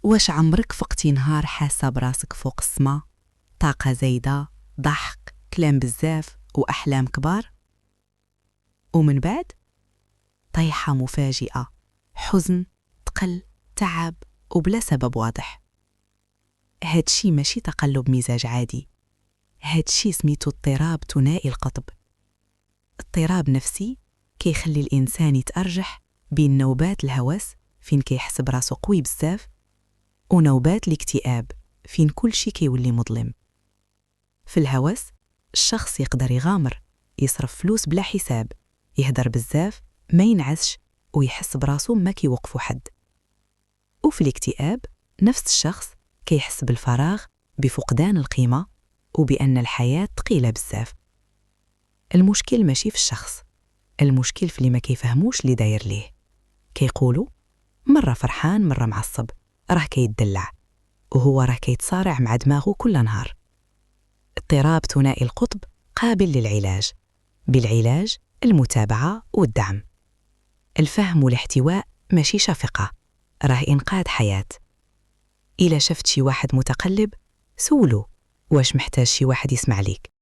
واش عمرك فقتي نهار حاسة براسك فوق السما، طاقة زايدة، ضحك، كلام بزاف وأحلام كبار؟ ومن بعد طيحة مفاجئة، حزن، تقل، تعب وبلا سبب واضح. هادشي ماشي تقلب مزاج عادي، هادشي سميتو اضطراب ثنائي القطب. اضطراب نفسي كيخلي الإنسان يتأرجح بين نوبات الهوس فين كيحس براسو قوي بزاف ونوبات الاكتئاب فين كل شي كيولي مظلم. في الهوس الشخص يقدر يغامر، يصرف فلوس بلا حساب، يهدر بزاف، ما ينعسش ويحس براسو ما كيوقفو حد. وفي الاكتئاب نفس الشخص كيحس بالفراغ، بفقدان القيمة، وبأن الحياة ثقيلة بزاف. المشكل ماشي في الشخص، المشكل في اللي ما كيفهموش اللي داير ليه. كيقولوا مرة فرحان مرة معصب، راه كيدلع، وهو راه كيتصارع مع دماغه كل نهار. اضطراب ثنائي القطب قابل للعلاج، بالعلاج المتابعة والدعم. الفهم والاحتواء ماشي شفقة، راه إنقاذ حياة. إلا شفت شي واحد متقلب سولو واش محتاج شي واحد يسمع ليك.